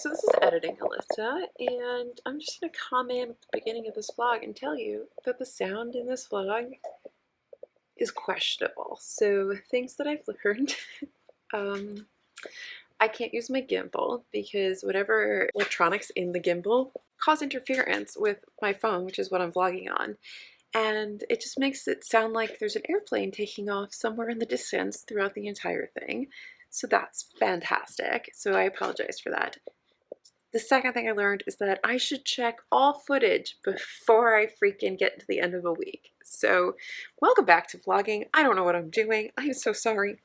so this is editing Alyssa, and I'm just going to comment at the beginning of this vlog and tell you that the sound in this vlog is questionable. So things that I've learned, I can't use my gimbal because whatever electronics in the gimbal cause interference with my phone, which is what I'm vlogging on. And it just makes it sound like there's an airplane taking off somewhere in the distance throughout the entire thing. So that's fantastic. So I apologize for that. The second thing I learned is that I should check all footage before I freaking get to the end of a week. So welcome back to vlogging. I don't know what I'm doing. I'm so sorry.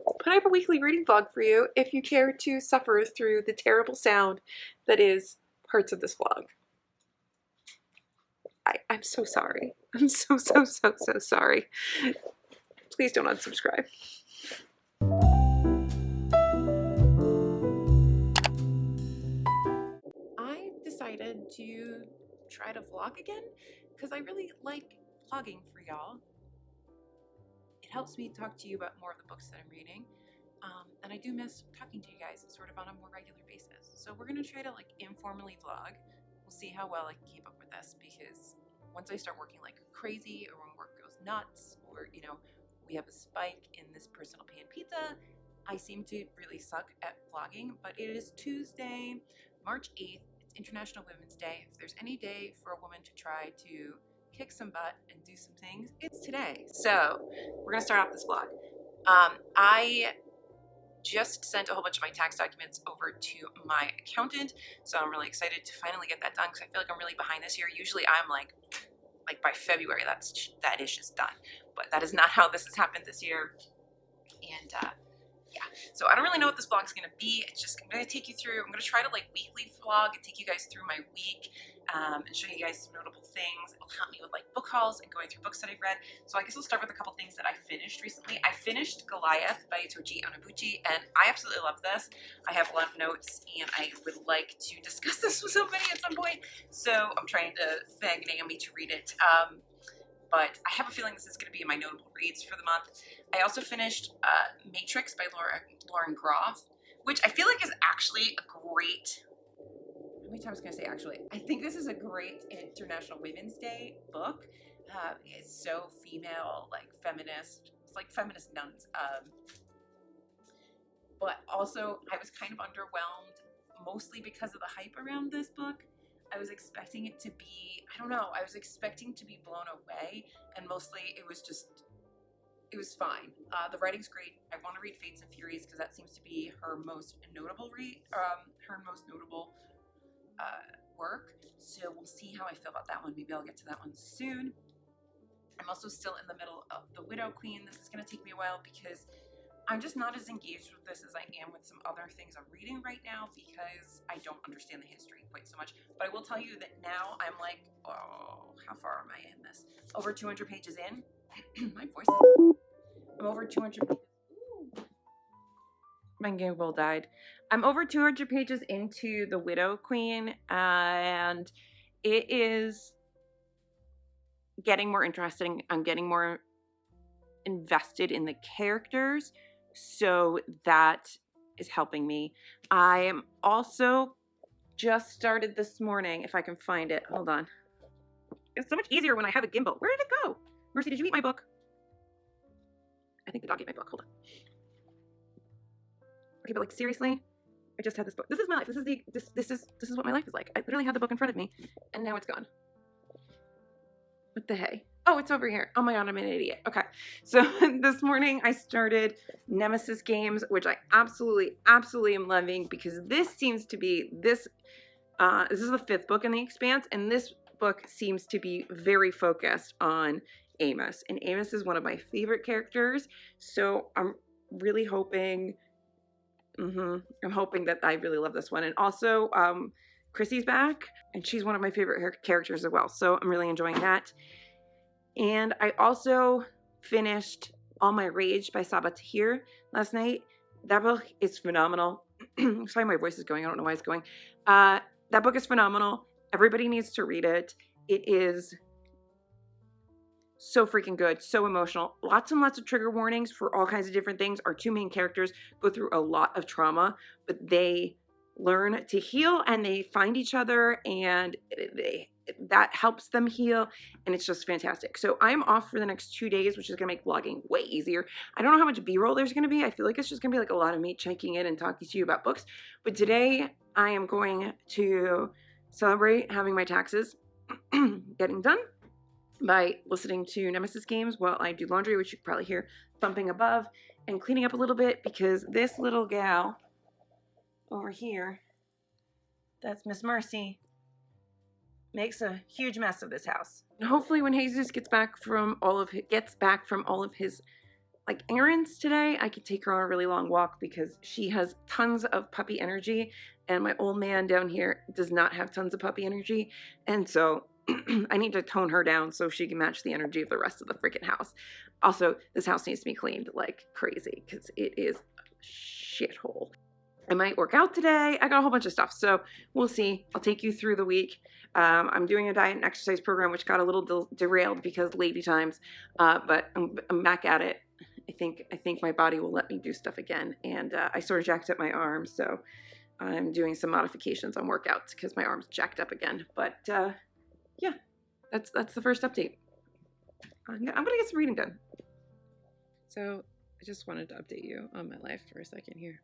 But I have a weekly reading vlog for you if you care to suffer through the terrible sound that is parts of this vlog. I'm so sorry. I'm so sorry. Please don't unsubscribe. I've decided to try to vlog again because I really like vlogging for y'all. It helps me talk to you about more of the books that I'm reading. And I do miss talking to you guys sort of on a more regular basis. So we're going to try to informally vlog. We'll see how well I can keep up with this, because once I start working like crazy, or when work goes nuts, or we have a spike in this personal pan pizza, I seem to really suck at vlogging. But it is Tuesday, March 8th. It's International Women's Day. If there's any day for a woman to try to kick some butt and do some things, it's today. So we're gonna start off this vlog. I just sent a whole bunch of my tax documents over to my accountant, so I'm really excited to finally get that done, because I feel like I'm really behind this year. Usually I'm like by February that ish is done, but that is not how this has happened this year. And yeah, so I don't really know what this vlog is going to be. It's just, I'm going to take you through, I'm going to try to weekly vlog and take you guys through my week, and show you guys some notable things. It'll help me with book hauls and going through books that I've read. So I guess I'll start with a couple things that I finished recently. I finished Goliath by Toji Onnobuchi, and I absolutely love this. I have a lot of notes, and I would like to discuss this with somebody at some point. So I'm trying to beg Naomi to read it. But I have a feeling this is going to be my notable reads for the month. I also finished Matrix by Lauren Groth, which I feel like is actually a great, how many times can I say actually? I think this is a great International Women's Day book. It's so female, feminist. It's like feminist nuns. But also, I was kind of underwhelmed, mostly because of the hype around this book. I was expecting it to be, I don't know, I was expecting to be blown away, and mostly it was fine. The writing's great. I want to read Fates and Furies because that seems to be her most notable work. So we'll see how I feel about that one. Maybe I'll get to that one soon. I'm also still in the middle of The Widow Queen. This is going to take me a while because I'm just not as engaged with this as I am with some other things I'm reading right now, because I don't understand the history quite so much. But I will tell you that now I'm oh, how far am I in this? Over 200 pages in. My voice is... I'm over 200 pages. Ooh. My gimbal died. I'm over 200 pages into The Widow Queen, and it is getting more interesting. I'm getting more invested in the characters. So that is helping me. I am also just started this morning, if I can find it. Hold on. It's so much easier when I have a gimbal. Where did it go? Mercy, did you eat my book? I think the dog ate my book. Hold on. Okay, but seriously, I just had this book. This is my life. This is what my life is like. I literally had the book in front of me, and now it's gone. What the hey? Oh, it's over here. Oh my god, I'm an idiot. Okay, so this morning I started Nemesis Games, which I absolutely am loving, because this seems to be this is the 5th book in the Expanse, and this book seems to be very focused on Amos, and Amos is one of my favorite characters. So I'm really hoping, I'm hoping that I really love this one. And also, Chrissy's back, and she's one of my favorite characters as well. So I'm really enjoying that. And I also finished All My Rage by Sabaa Tahir last night. That book is phenomenal. Sorry, my voice is going. I don't know why it's going. That book is phenomenal. Everybody needs to read it. It is so freaking good, so emotional. Lots and lots of trigger warnings for all kinds of different things. Our two main characters go through a lot of trauma, but they learn to heal, and they find each other, and that helps them heal, and it's just fantastic. So I'm off for the next 2 days, which is gonna make vlogging way easier. I don't know how much b-roll there's gonna be. I feel like it's just gonna be like a lot of me checking in and talking to you about books. But today I am going to celebrate having my taxes getting done by listening to Nemesis games while I do laundry, which you can probably hear thumping above, and cleaning up a little bit because this little gal over here, that's Miss Mercy, makes a huge mess of this house. And hopefully when Jesus gets back from all of his like errands today, I could take her on a really long walk because she has tons of puppy energy, and my old man down here does not have tons of puppy energy, and so I need to tone her down so she can match the energy of the rest of the freaking house. Also, this house needs to be cleaned like crazy because it is a shithole. I might work out today. I got a whole bunch of stuff, so we'll see. I'll take you through the week. I'm doing a diet and exercise program, which got a little derailed because lady times, but I'm back at it. I think my body will let me do stuff again, and I sort of jacked up my arm, so I'm doing some modifications on workouts because my arm's jacked up again. But yeah, that's the first update. I'm gonna get some reading done. So I just wanted to update you on my life for a second here.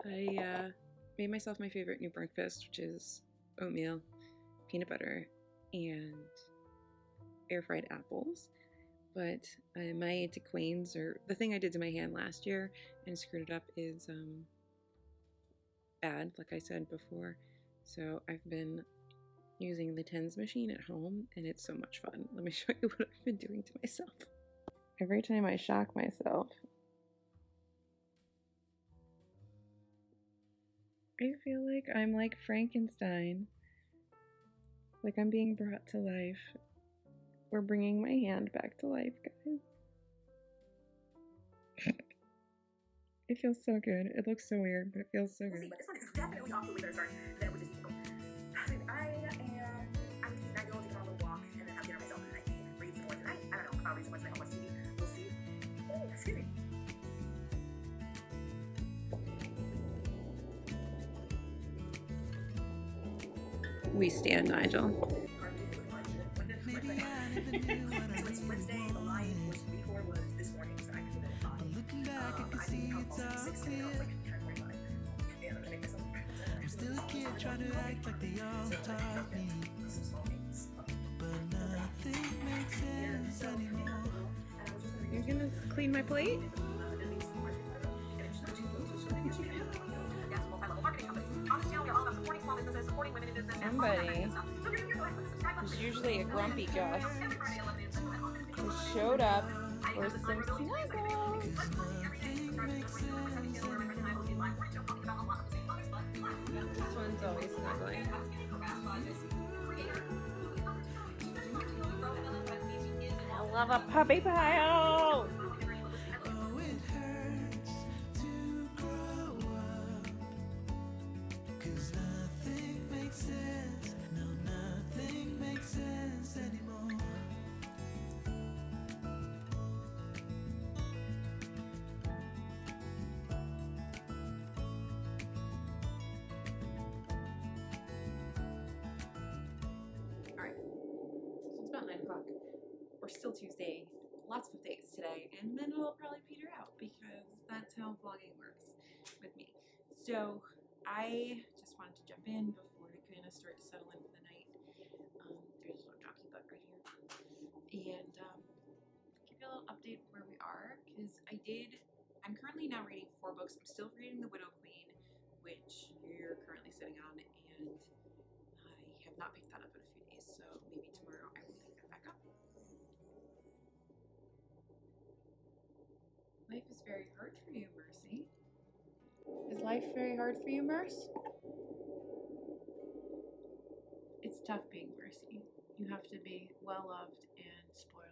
I made myself my favorite new breakfast, which is oatmeal, peanut butter, and air-fried apples. But my antiquains, or the thing I did to my hand last year and screwed it up, is bad, like I said before. So I've been using the tens machine at home, and it's so much fun. Let me show you what I've been doing to myself. Every time I shock myself, I feel like I'm like Frankenstein. Like I'm being brought to life. We're bringing my hand back to life, guys. It feels so good. It looks so weird, but it feels so good. But this one is definitely off the way that I started. That was just people. I'm just not going to take a little walk and then have dinner myself, and I can read some more tonight. I don't know. I'll read some more tonight. I'll watch TV. We'll see. Excuse me. We stand, Nigel. So it's Wednesday. The live was record was this morning, so I can do it live. I think I'll also be 6 and I was like 10:45. And I'm gonna make myself I'm still a kid trying to act like they all taught me. Some small things. But nothing makes sense anymore. You're gonna clean my plate? Somebody who's usually a grumpy Gus who showed up for some snuggles. This one's always snuggling. I love a puppy pile! About 9 o'clock. We're still Tuesday. Lots of updates today, and then it'll probably peter out because that's how vlogging works with me. So I just wanted to jump in before I kind of start to settle in for the night. There's a little jockey butt right here, and give you a little update of where we are because I'm currently now reading 4 books. I'm still reading The Widow Queen, which you're currently sitting on, and I have not picked that up in a few days, so maybe tomorrow I will pick that back up. Life is very hard for you, Mercy. Is life very hard for you, Merce? It's tough being Mercy. You have to be well-loved and spoiled.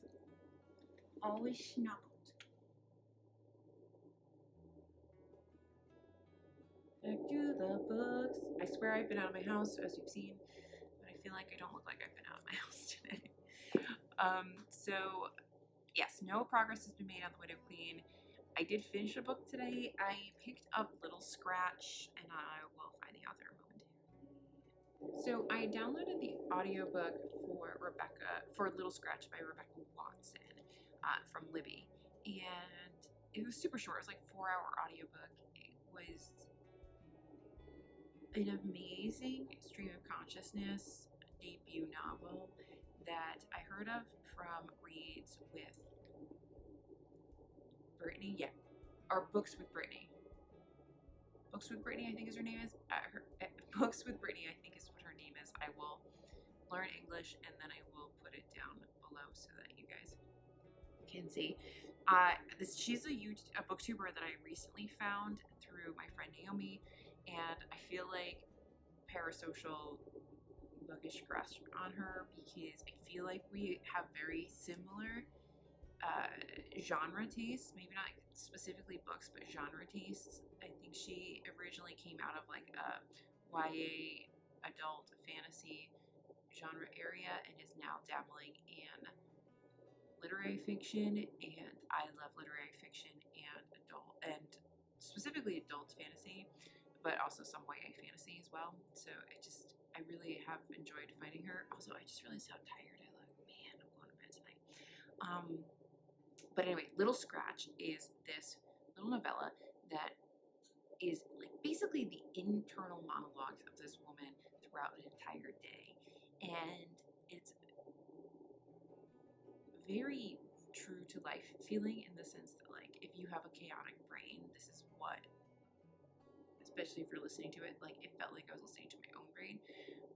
It's always snuggled. Back to the books. I swear I've been out of my house, as you've seen, but I feel like I don't look like I've been out of my house today. So, yes, no progress has been made on The Widow Queen. I did finish a book today. I picked up Little Scratch, and I will find the author momentarily. So I downloaded the audiobook for Little Scratch by Rebecca Watson from Libby, and it was super short. It was like a 4-hour audiobook. It was an amazing stream of consciousness debut novel that I heard of from reads with Brittany, or Books with Brittany. Books with Brittany, I think is her name is. Books with Brittany, I think is what her name is. I will learn English and then I will put it down below so that you guys can see. She's a booktuber that I recently found through my friend Naomi, and I feel like Parasocial Bookish crushed on her because I feel like we have very similar genre tastes, maybe not specifically books, but genre tastes. I think she originally came out of like a YA adult fantasy genre area and is now dabbling in literary fiction, and I love literary fiction and specifically adult fantasy, but also some YA fantasy as well. So I really have enjoyed finding her. Also, I just realized how tired I look. Man, I'm going to bed tonight. But anyway, Little Scratch is this little novella that is like basically the internal monologues of this woman throughout an entire day. And it's very true to life feeling in the sense that, like, if you have a chaotic brain, this is what, especially if you're listening to it, like, it felt like I was listening to my own brain.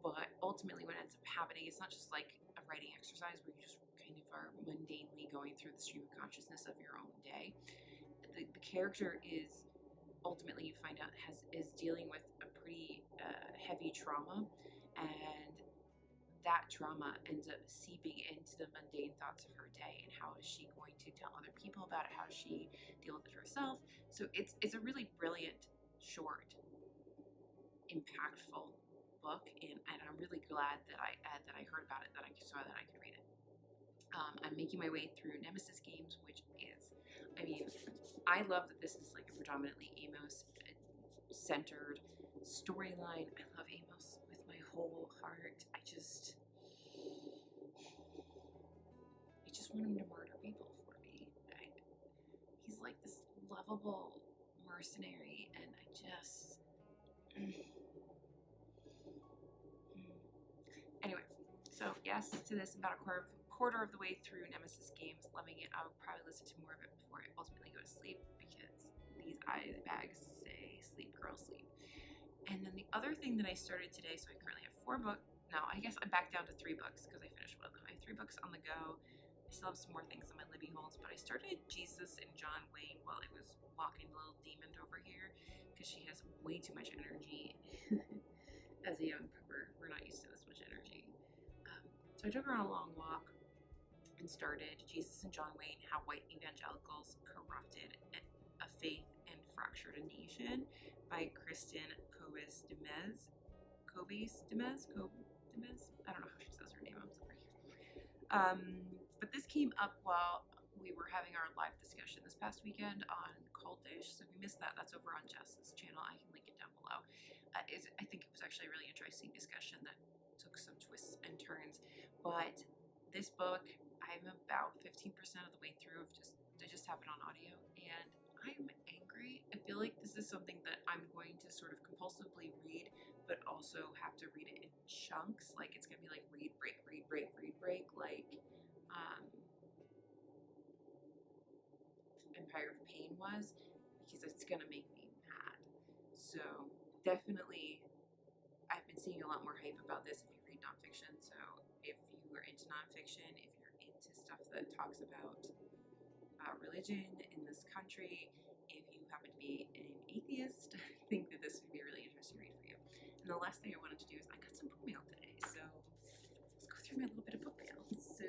But ultimately what ends up happening, it's not just like a writing exercise where you just kind of are mundanely going through the stream of consciousness of your own day. The character is ultimately, you find out, is dealing with a pretty heavy trauma, and that trauma ends up seeping into the mundane thoughts of her day, and how is she going to tell other people about it? How does she deal with it herself? So it's a really brilliant, short, impactful book, and I'm really glad that I heard about it, that I saw that I could read it. I'm making my way through Nemesis Games, which is, I mean, I love that this is like a predominantly Amos-centered storyline. I love Amos with my whole heart. I just want him to murder people for me. He's like this lovable mercenary, and I just... Anyway, so yes to this, about a quarter of the way through Nemesis Games, loving it. I would probably listen to more of it before I ultimately go to sleep, because these eye bags say sleep, girl, sleep. And then the other thing that I started today, so I currently have 4 books. No, I guess I'm back down to 3 books because I finished one of them. I have 3 books on the go. I still have some more things on my Libby holds, but I started Jesus and John Wayne while I was walking the little demon over here, because she has way too much energy. As a young pupper, we're not used to this much energy. So I took her on a long walk and started Jesus and John Wayne, How White Evangelicals Corrupted a Faith and Fractured a Nation, by Kristen Kobes-Demez. I don't know how she says her name, I'm sorry. But this came up while we were having our live discussion this past weekend on Cultish. So if you missed that, that's over on Jess's channel. I can link it down below. I think it was actually a really interesting discussion that took some twists and turns. But this book, I'm about 15% of the way through. I just have it on audio, and I'm angry. I feel like this is something that I'm going to sort of compulsively read, but also have to read it in chunks. Like, it's gonna be like read, break, like Empire of Pain was, because it's gonna make me mad. So definitely, I've been seeing a lot more hype about this if you read nonfiction. So if you are into nonfiction, if you're into stuff that talks about religion in this country, if you happen to be an atheist, I think that this would be a really interesting read for you. And the last thing I wanted to do is, I got some book mail today, so let's go through my little bit of book mail. So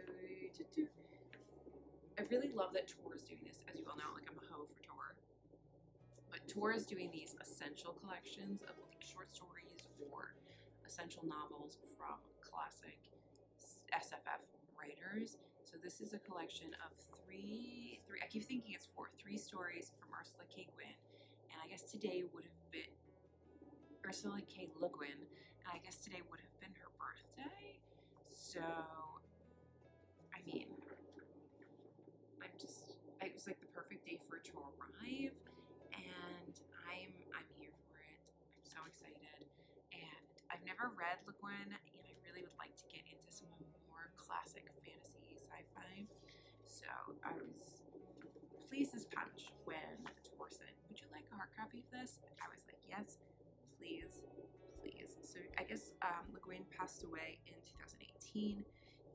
I really love that Tor is doing this. As you all know, like, I'm a hoe for Tor. But Tor is doing these essential collections of like short stories or essential novels from classic SFF writers. So So this is a collection of three, I keep thinking it's four, three stories from Ursula K. Guin. And I guess today would have been Ursula K. Le Guin. And I guess today would have been her birthday. So, I mean, it was like the perfect day for it to arrive. And I'm here for it. I'm so excited. And I've never read Le Guin, and I really would like to get into some more classic fantasy sci-fi. So I was pleased as punch when Tor said, "Would you like a hard copy of this?" I was like, "Yes, please, please." So I guess Le Guin passed away in 2018,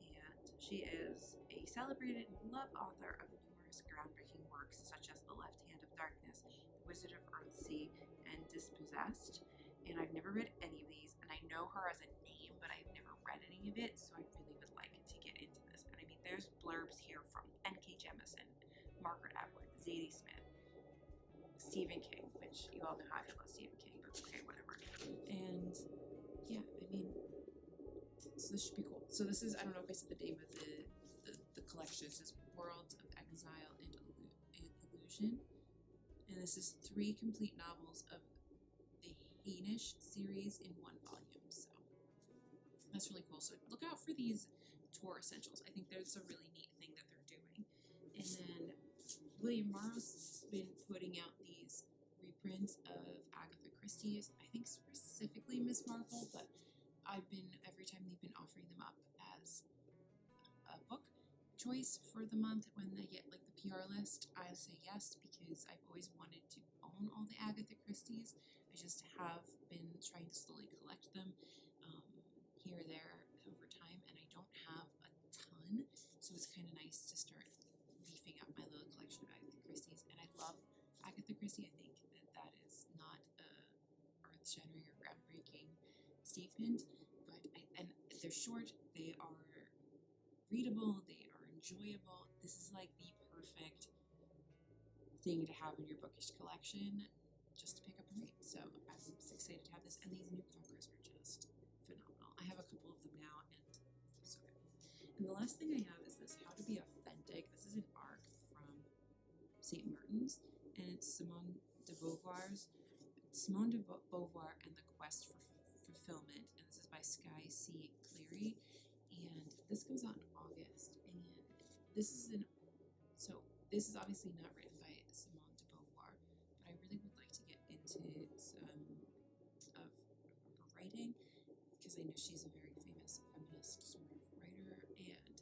and she is a celebrated and beloved author of numerous groundbreaking works such as The Left Hand of Darkness, The Wizard of Earthsea, and Dispossessed. And I've never read any of these, and I know her as a name, but I've never read any of it, so I really would like to get into this. And I mean, there's blurbs here from N.K. Jemisin, Margaret Atwood, Zadie Smith, Stephen King, which you all know how I feel about Stephen King, but okay, whatever. And yeah, I mean, so this should be cool. So this is, I don't know if I said the name of the collection. It says Worlds of Exile and Illusion. And this is 3 complete novels of the Hainish series in 1 volume. So that's really cool. So look out for these Tor essentials. I think that's a really neat thing that they're doing. And then William Morrow's been putting out these reprints of Agatha Christie's, I think specifically Miss Marple, but every time they've been offering them up as a book choice for the month when they get like the PR list, I say yes, because I've always wanted to own all the Agatha Christie's. I just have been trying to slowly collect them here or there over time, and I don't have a ton, so it's kind of nice to start beefing up my little collection of Agatha Christie's. And I love Agatha Christie. I think that is not a earth-shattering or groundbreaking statement, but and they're short, they are readable, they are enjoyable. This is like the perfect thing to have in your bookish collection just to pick up and read. So I'm excited to have this, and these new covers are just phenomenal. I have a couple of them now, and they're so good. And the last thing I have is this How to Be Authentic. This is an arc from St. Martin's, and it's Simone de Beauvoir and the Quest for Fulfillment, and this is by Sky C. Cleary, and this comes out in August. And this is obviously not written by Simone de Beauvoir, but I really would like to get into some of her writing, because I know she's a very famous feminist sort of writer, and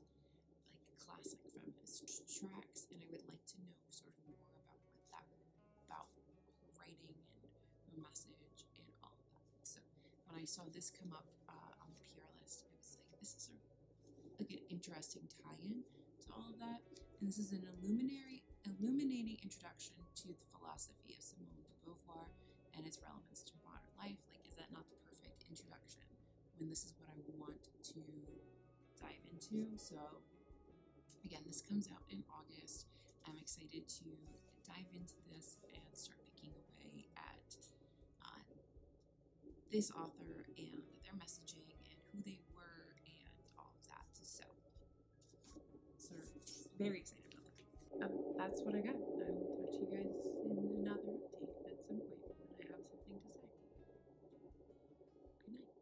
like classic feminist tracks, and I would like to know sort of more about her writing and her message and all of that. So when I saw this come up on the PR list, I was like, this is like an interesting tie-in to all of that. And this is an illuminating introduction to the philosophy of Simone de Beauvoir and its relevance to modern life. Like, is that not the perfect introduction when this is what I want to dive into? So again, this comes out in August. I'm excited to dive into this and start picking away at this author and their messaging and who they were and all of that. So very excited about that. That's what I got. I will talk to you guys in another update at some point when I have something to say. Good night.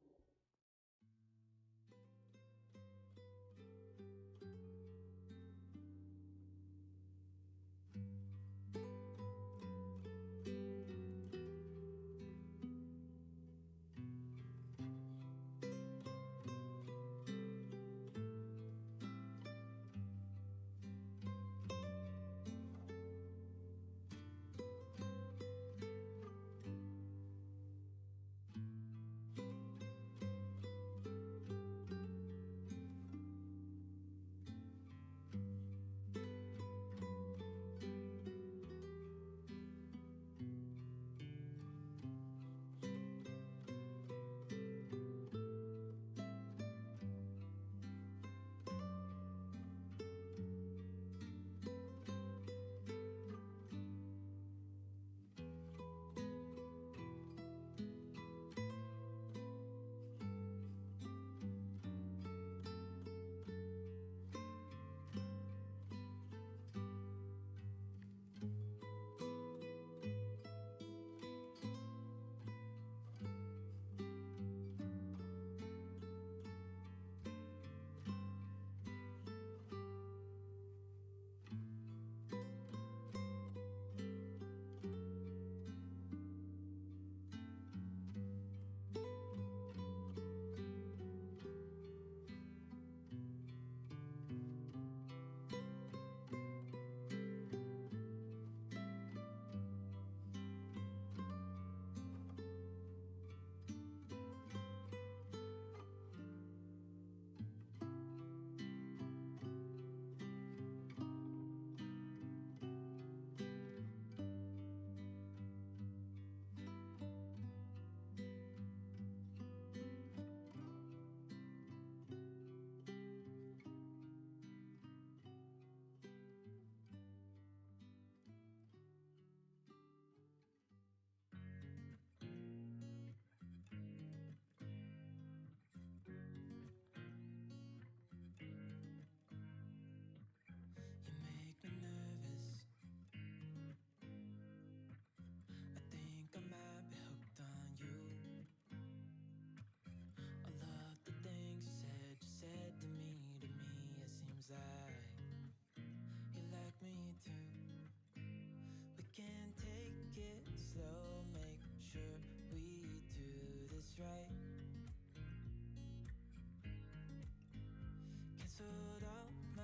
canceled all my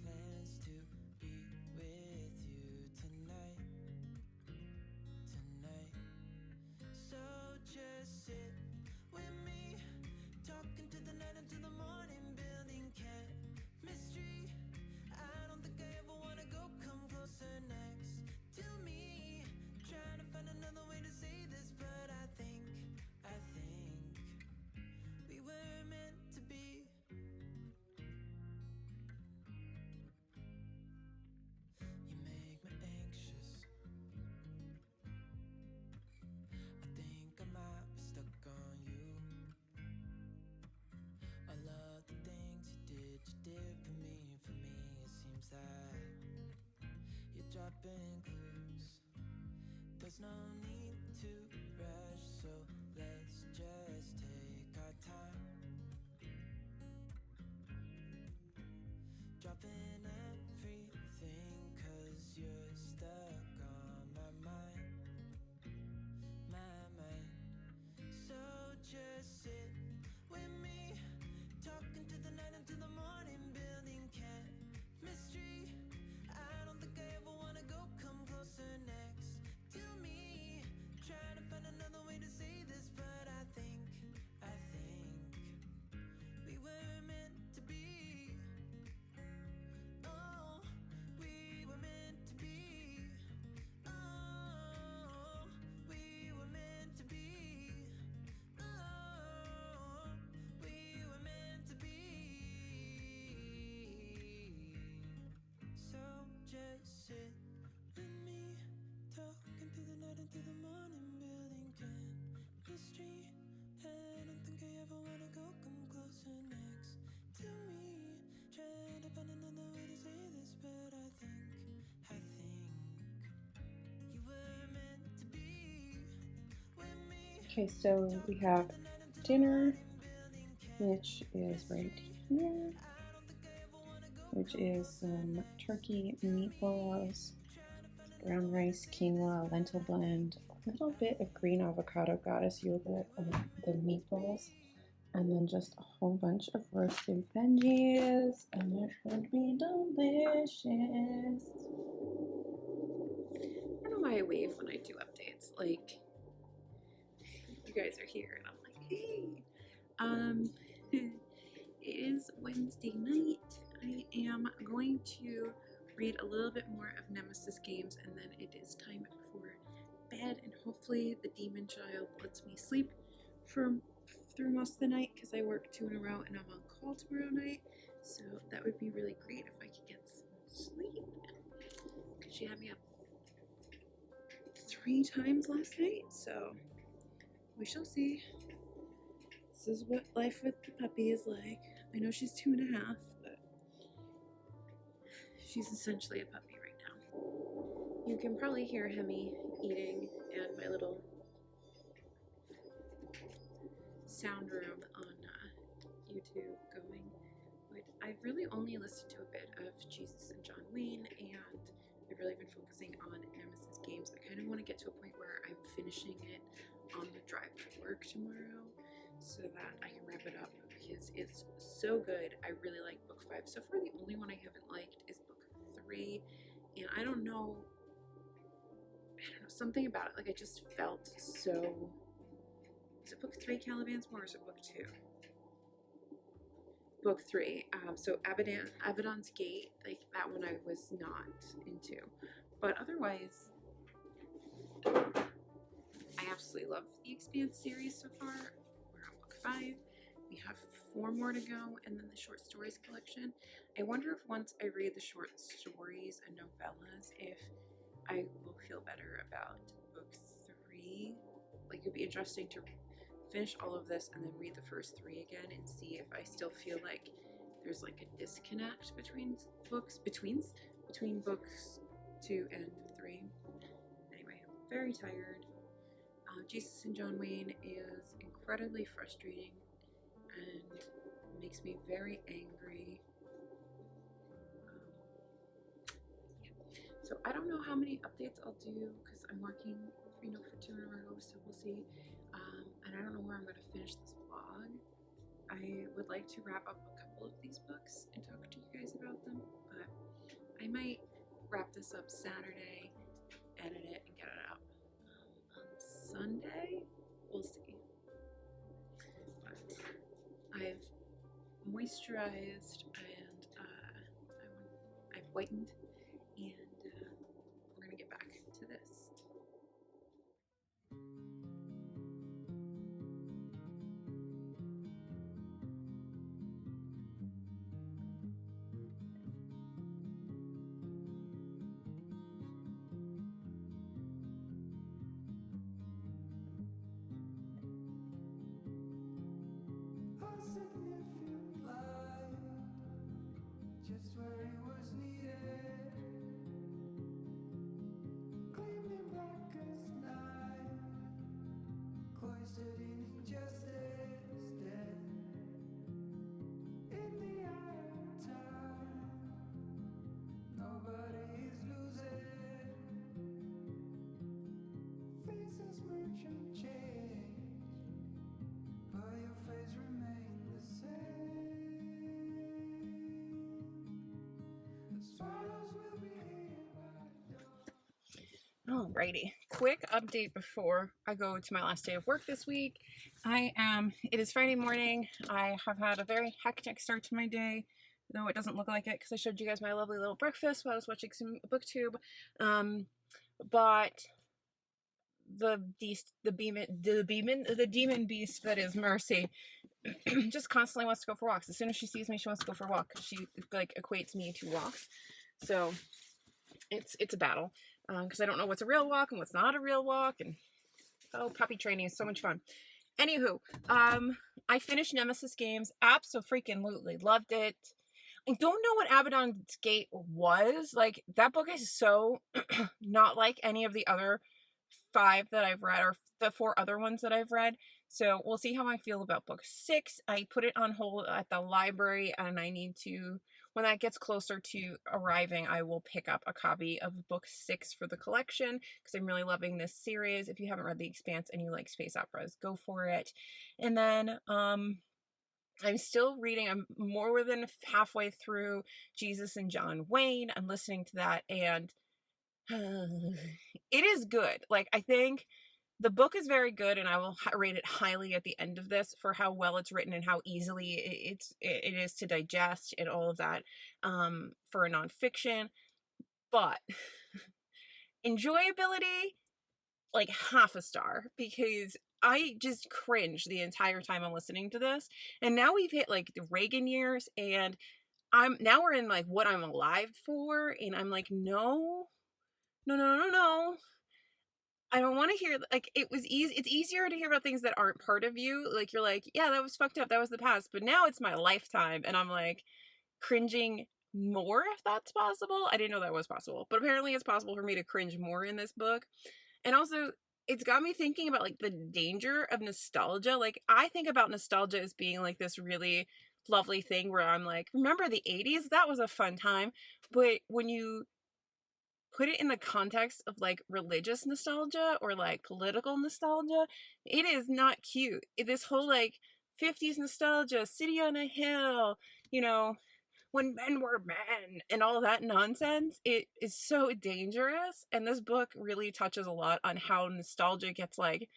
plans to be with you tonight. So just sit with me, talking to the night until the morning, building chemistry. I don't think I ever wanna go, come closer next to me. Trying to find another way to say this, but I think we were meant to be. You make me anxious. I think I might be stuck on you. I love the things you did for me. It seems that you're dropping clues. There's no need to rush, so let's just take our time. Dropping everything, 'cause you're stuck on my mind. So just sit with me, talking to the night until the morning, building chemistry. I don't think I ever wanna go, come closer next to me. Trying to find another way to say this, but I think we were meant to be. Oh, we were meant to be. Oh, we were meant to be. Oh, we were meant to be. So just sit with me, talking to the night until the morning, building chemistry. I don't think I ever wanna go, come closer next to me. Trying to find another way to say this, but I think you were meant to be with me. Okay, so we have dinner, which is right here, which is some turkey meatballs, brown rice, quinoa, lentil blend, a little bit of green avocado goddess yogurt on the meatballs, and then just a whole bunch of roasted veggies, and it should be delicious. I don't know why I wave when I do updates. Like, you guys are here, and I'm like, hey. It is Wednesday night. I am going to read a little bit more of Nemesis Games, and then it is time for bed, and hopefully the demon child lets me sleep through most of the night, because I work 2 in a row and I'm on call tomorrow night. So that would be really great if I could get some sleep, because she had me up 3 times last night, so we shall see. This is what life with the puppy is like. I know she's 2.5, but she's essentially a puppy right now. You can probably hear Hemi eating and my little sound room on YouTube going. But I've really only listened to a bit of Jesus and John Wayne, and I've really been focusing on Nemesis Games. I kind of want to get to a point where I'm finishing it on the drive to work tomorrow, so that I can wrap it up, because it's so good. I really like book 5. So far, the only one I haven't liked is book 3, and I don't know, something about it. Like, I just felt so. Is it book 3, Caliban's War, or is it book 2? Book 3. So Abaddon's Gate, like that one I was not into, but otherwise, I absolutely love the Expanse series so far. We're on book 5. We have 4 more to go, and then the short stories collection. I wonder if once I read the short stories and novellas, if I will feel better about book 3. Like, it'd be interesting to finish all of this and then read the first 3 again and see if I still feel like there's like a disconnect between books, between books 2 and 3. Anyway, very tired. Jesus and John Wayne is incredibly frustrating and makes me very angry. So I don't know how many updates I'll do, because I'm working, for 2 in a row, so we'll see. And I don't know where I'm going to finish this vlog. I would like to wrap up a couple couple of these books and talk to you guys about them, but I might wrap this up Saturday, edit it, and get it out on Sunday. We'll see. But I've moisturized and I've whitened, and we're gonna get back to this. A significant light, just where it was needed, gleaming black as night, cloistered in injustice, dead in the eye of time. Nobody is losing, faces merchant change, but your face remained the same. The swallows will be here by dawn. Alrighty, quick update before I go to my last day of work this week. It is Friday morning. I have had a very hectic start to my day, though it doesn't look like it because I showed you guys my lovely little breakfast while I was watching some booktube. But the demon beast that is Mercy just constantly wants to go for walks. As soon as she sees me, she wants to go for a walk. She like equates me to walks, so it's a battle because I don't know what's a real walk and what's not a real walk. And oh, puppy training is so much fun. Anywho, I finished Nemesis Games. Abso-freaking-lutely loved it. I don't know what Abaddon's Gate was. Like, that book is so not like any of the other 5 that I've read, or the 4 other ones that I've read. So we'll see how I feel about book 6. I put it on hold at the library, and I need to, when that gets closer to arriving, I will pick up a copy of book 6 for the collection, because I'm really loving this series. If you haven't read The Expanse and you like space operas, go for it. And then I'm still reading. I'm more than halfway through Jesus and John Wayne. I'm listening to that, and it is good. Like, I think the book is very good, and I will rate it highly at the end of this for how well it's written and how easily it is to digest and all of that for a nonfiction. But enjoyability, like half a star, because I just cringe the entire time I'm listening to this. And now we've hit like the Reagan years, and now we're in like what I'm alive for, and I'm like, no. I don't want to hear, like, it was easy. It's easier to hear about things that aren't part of you. Like, you're like, yeah, that was fucked up. That was the past. But now it's my lifetime. And I'm like cringing more, if that's possible. I didn't know that was possible. But apparently it's possible for me to cringe more in this book. And also, it's got me thinking about like the danger of nostalgia. Like, I think about nostalgia as being like this really lovely thing where I'm like, remember the 80s? That was a fun time. But when you put it in the context of like religious nostalgia or like political nostalgia, it is not cute. This whole like 50s nostalgia, city on a hill, you know, when men were men and all that nonsense, it is so dangerous. And this book really touches a lot on how nostalgia gets like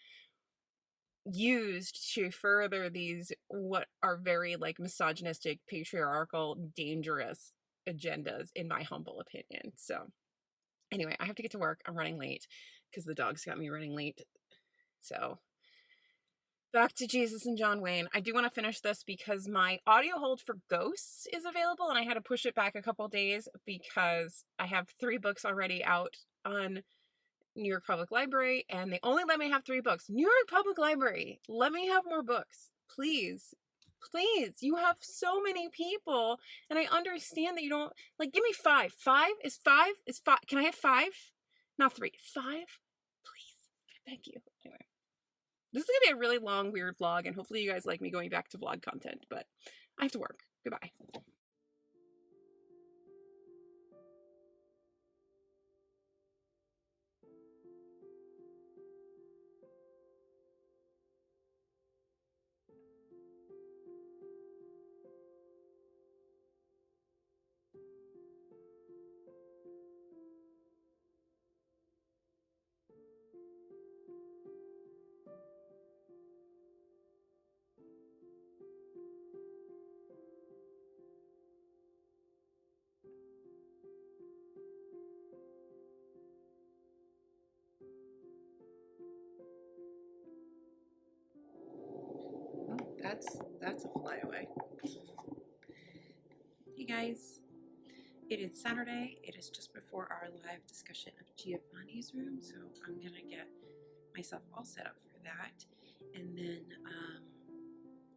used to further these what are very like misogynistic, patriarchal, dangerous agendas, in my humble opinion. So anyway, I have to get to work. I'm running late because the dogs got me running late. So back to Jesus and John Wayne. I do want to finish this because my audio hold for Ghosts is available, and I had to push it back a couple days because I have 3 books already out on New York Public Library, and they only let me have 3 books. New York Public Library, let me have more books, please. Please, you have so many people, and I understand that you don't, like, give me 5. 5 is 5 is 5. Can I have 5? Not 3. 5? Please. Thank you. Anyway. This is going to be a really long, weird vlog, and hopefully you guys like me going back to vlog content, but I have to work. Goodbye. That's a flyaway. Hey guys, it is Saturday. It is just before our live discussion of Giovanni's room, so I'm gonna get myself all set up for that, and then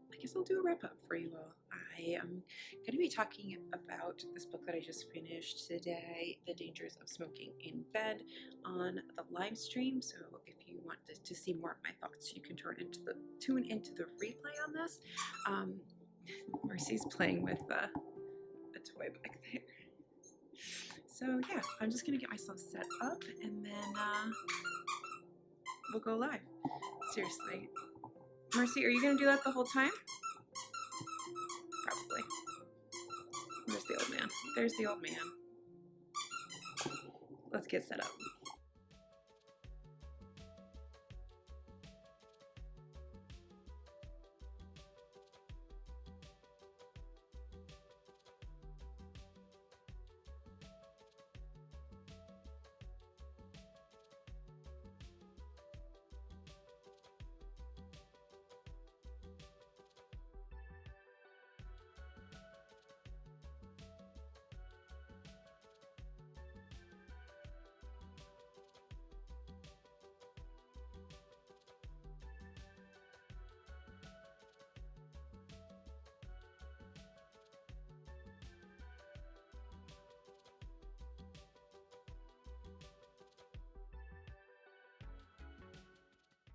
I guess I'll do a wrap up for you all. I am going to be talking about this book that I just finished today, The Dangers of Smoking in Bed, on the live stream. So if you want to see more of my thoughts, you can tune into the replay on this. Marcy's playing with a toy back there. So yeah, I'm just going to get myself set up, and then we'll go live. Seriously. Marcy, are you going to do that the whole time? Probably. There's the old man. There's the old man. Let's get set up.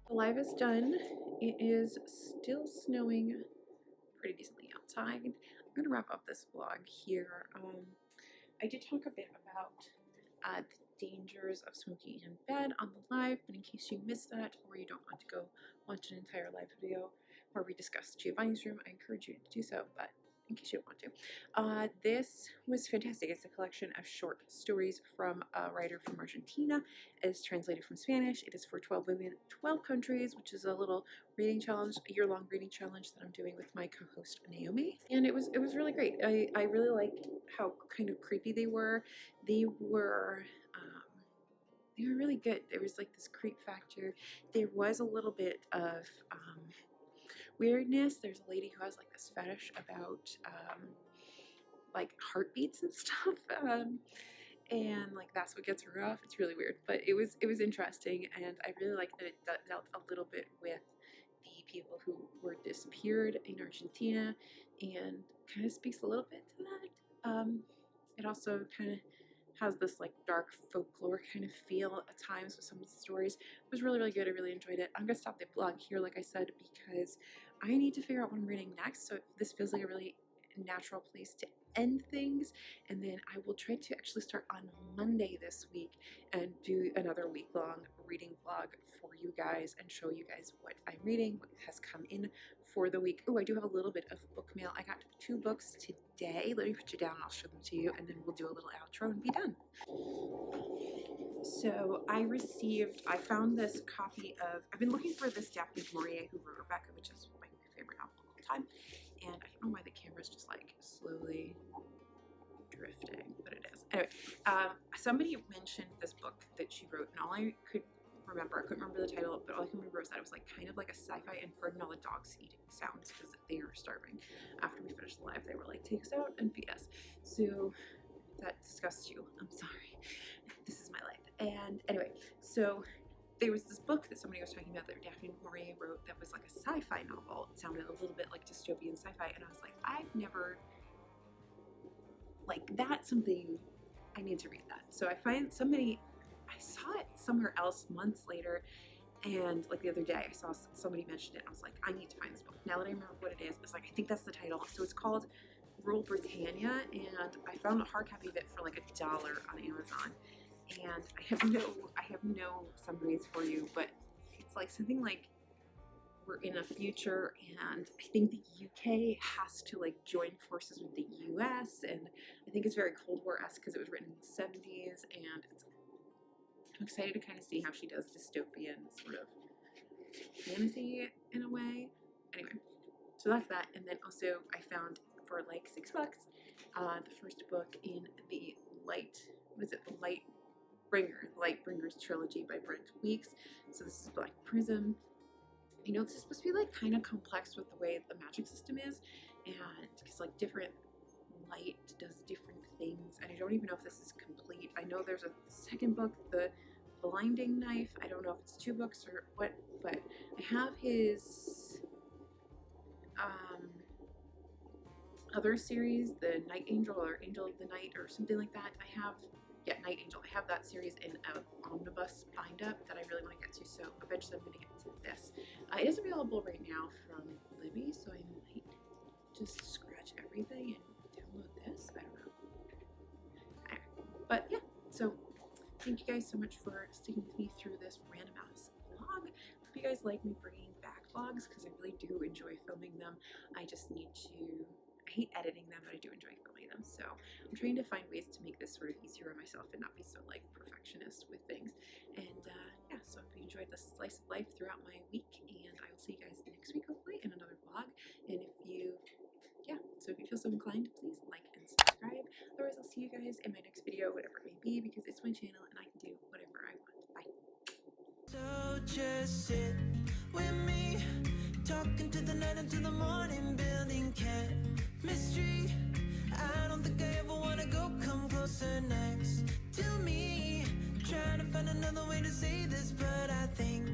The live is done. It is still snowing pretty decently outside. I'm going to wrap up this vlog here. I did talk a bit about the dangers of smoking in bed on the live, but in case you missed that or you don't want to go watch an entire live video where we discuss Giovanni's room, I encourage you to do so, but in case you don't want to. This was fantastic. It's a collection of short stories from a writer from Argentina. It is translated from Spanish. It is for 12 women, 12 countries, which is a little reading challenge, a year-long reading challenge that I'm doing with my co-host Naomi. And it was really great. I really liked how kind of creepy they were. They were really good. There was like this creep factor. There was a little bit of weirdness. There's a lady who has like this fetish about like heartbeats and stuff, and like that's what gets her off. It's really weird, but it was interesting, and I really like that it dealt a little bit with the people who were disappeared in Argentina, and kind of speaks a little bit to that. It also kind of has this like dark folklore kind of feel at times with some of the stories. It was really good. I really enjoyed it. I'm gonna stop the vlog here, like I said, because I need to figure out what I'm reading next. So this feels like a really natural place to end things, and then I will try to actually start on Monday this week and do another week-long reading vlog for you guys and show you guys what I'm reading, what has come in for the week. Oh, I do have a little bit of book mail. I got 2 books today. Let me put you down and I'll show them to you, and then we'll do a little outro and be done. So I found this copy of, I've been looking for this Daphne du Maurier who wrote Rebecca, which is my favorite novel of all time. And I don't know why the camera's just like slowly drifting, but it is. Anyway, somebody mentioned this book that she wrote, and all I could remember, I couldn't remember the title, but all I can remember is that it was like kind of like a sci-fi, and pardon all the dogs eating sounds because they were starving. After we finished the live, they were like, take us out and feed us. So that disgusts you. I'm sorry. This is my life. And anyway, so there was this book that somebody was talking about that Daphne du Maurier wrote that was like a sci-fi novel. It sounded a little bit like dystopian sci-fi, and I was like, I've never, like, that's something, I need to read that. So I saw it somewhere else months later, and like the other day I saw somebody mention it, and I was like, I need to find this book. Now that I remember what it is, it's like, I think that's the title. So it's called Rule Britannia, and I found a hard copy of it for like $1 on Amazon. And I have no summaries for you, but it's like something like we're in a future, and I think the UK has to like join forces with the US, and I think it's very Cold War-esque because it was written in the 70s, and I'm excited to kind of see how she does dystopian sort of fantasy in a way. Anyway, so that's that, and then also I found for like $6 the first book in the Lightbringers trilogy by Brent Weeks. So this is Black Prism, I know this is supposed to be like kind of complex with the way the magic system is, and because like different light does different things, and I don't even know if this is complete. I know there's a second book, the blinding knife. I don't know if it's 2 books or what, but I have his other series, the Night Angel or Angel of the Night or something like that. Night Angel. I have that series in an omnibus bind up that I really want to get to, so eventually I'm going to get to this. It is available right now from Libby, so I might just scratch everything and download this. I don't know. But yeah, so thank you guys so much for sticking with me through this random ass vlog. Hope you guys like me bringing back vlogs, because I really do enjoy filming them. I hate editing them, but I do enjoy filming them. So I'm trying to find ways to make this sort of easier on myself and not be so like perfectionist with things. And yeah, so if you enjoyed this slice of life throughout my week, and I will see you guys next week hopefully in another vlog. And if you feel so inclined, please like and subscribe. Otherwise, I'll see you guys in my next video, whatever it may be, because it's my channel and I can do whatever I want. Bye. So just sit with me, talking to the night until the morning, building chemistry. I don't think I ever wanna go come closer next to me. Trying to find another way to say this, but I think